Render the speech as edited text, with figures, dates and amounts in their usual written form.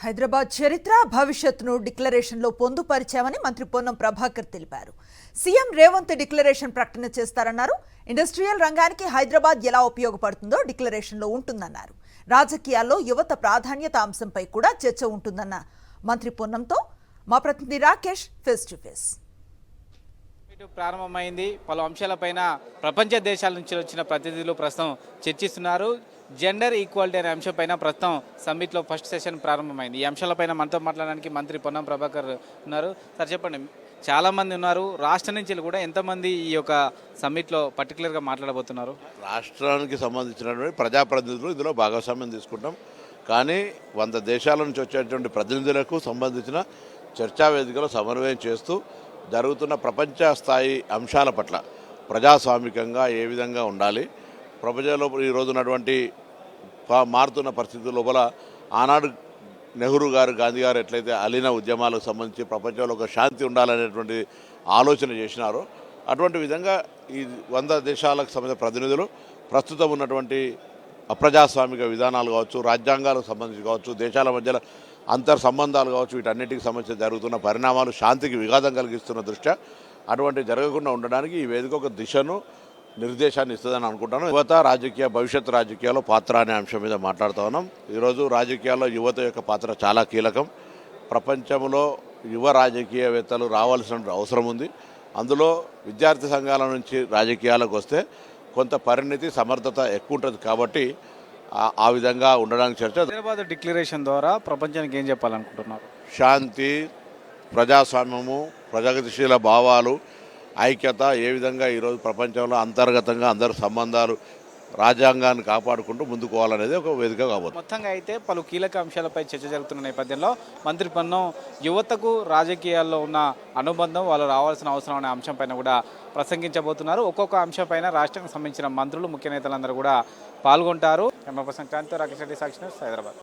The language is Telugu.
హైదరాబాద్ చరిత్ర భవిష్యత్తును డిక్లరేషన్లో పొందుపరిచామని మంత్రి పొన్నం ప్రభాకర్ తెలిపారు. సీఎం రేవంత్ డిక్లరేషన్ ప్రకటన చేస్తారన్నారు. ఇండస్ట్రియల్ రంగానికి హైదరాబాద్ ఎలా ఉపయోగపడుతుందో డిక్లరేషన్లో ఉంటుందన్నారు. రాజకీయాల్లో యువత ప్రాధాన్యత అంశంపై కూడా చర్చ ఉంటుందన్న మంత్రి పొన్నంతో మా ప్రతినిధి రాకేష్ ఫేస్ టు ఫేస్. ప్రారంభమైంది. పలు అంశాలపైన ప్రపంచ దేశాల నుంచి వచ్చిన ప్రతినిధులు ప్రస్తుతం చర్చిస్తున్నారు. జెండర్ ఈక్వాలిటీ అనే అంశంపైన ప్రస్తుతం సమ్మిట్లో ఫస్ట్ సెషన్ ప్రారంభమైంది. ఈ అంశాలపైన మనతో మాట్లాడడానికి మంత్రి పొన్నం ప్రభాకర్ ఉన్నారు. సార్ చెప్పండి, చాలామంది ఉన్నారు. రాష్ట్రం నుంచి కూడా ఎంతమంది ఈ యొక్క సమ్మిట్లో పర్టికులర్గా మాట్లాడబోతున్నారు? రాష్ట్రానికి సంబంధించినటువంటి ప్రజాప్రతినిధులు ఇందులో భాగస్వామ్యం తీసుకుంటాం. కానీ 100 దేశాల నుంచి వచ్చేటువంటి ప్రతినిధులకు సంబంధించిన చర్చా వేదికలో సమన్వయం చేస్తూ జరుగుతున్న ప్రపంచ స్థాయి అంశాల పట్ల ప్రజాస్వామికంగా ఏ విధంగా ఉండాలి, ప్రపంచంలో ఈరోజు ఉన్నటువంటి మారుతున్న పరిస్థితుల లోపల ఆనాడు నెహ్రూ గారు, గాంధీ గారు ఎట్లయితే అలీన ఉద్యమాలకు సంబంధించి ప్రపంచంలో ఒక శాంతి ఉండాలనేటువంటి ఆలోచన చేసినారో అటువంటి విధంగా ఈ 100 దేశాలకు సంబంధించిన ప్రతినిధులు ప్రస్తుతం ఉన్నటువంటి అప్రజాస్వామిక విధానాలు కావచ్చు, రాజ్యాంగాలకు సంబంధించి కావచ్చు, దేశాల మధ్యలో అంతర్ సంబంధాలు కావచ్చు, వీటన్నిటికి సంబంధించి జరుగుతున్న పరిణామాలు శాంతికి విఘాతం కలిగిస్తున్న దృష్ట్యా అటువంటి జరగకుండా ఉండడానికి ఈ వేదిక ఒక దిశను, నిర్దేశాన్ని ఇస్తుందని అనుకుంటాను. యువత రాజకీయ భవిష్యత్ రాజకీయాల్లో పాత్ర అనే అంశం మీద మాట్లాడుతూ ఉన్నాం. ఈరోజు రాజకీయాల్లో యువత యొక్క పాత్ర చాలా కీలకం. ప్రపంచంలో యువ రాజకీయవేత్తలు రావాల్సిన అవసరం ఉంది. అందులో విద్యార్థి సంఘాల నుంచి రాజకీయాలకు వస్తే కొంత పరిణితి, సమర్థత ఎక్కువ ఉంటుంది. కాబట్టి ఆ విధంగా ఉండడానికి చర్చ. హైదరాబాద్ డిక్లరేషన్ ద్వారా ప్రపంచానికి ఏం చెప్పాలనుకుంటున్నారు? శాంతి, ప్రజాస్వామ్యము, ప్రజాగతిశీల భావాలు, ఐక్యత ఏ విధంగా ఈరోజు ప్రపంచంలో అంతర్గతంగా అందరు సంబంధాలు రాజ్యాంగాన్ని కాపాడుకుంటూ ముందుకు పోవాలనేది ఒక వేదిక కాబోతుంది. మొత్తంగా అయితే పలు కీలక అంశాలపై చర్చ జరుగుతున్న నేపథ్యంలో మంత్రి పొన్నం యువతకు రాజకీయాల్లో ఉన్న అనుబంధం, వాళ్ళు రావాల్సిన అవసరం అనే అంశంపైన కూడా ప్రసంగించబోతున్నారు. ఒక్కొక్క అంశంపైన రాష్ట్రానికి సంబంధించిన మంత్రులు, ముఖ్య నేతలందరూ కూడా పాల్గొంటారు. కెమెరా పర్సన్ కాంతితో రాకేష్ రెడ్డి, సాక్షి న్యూస్, హైదరాబాద్.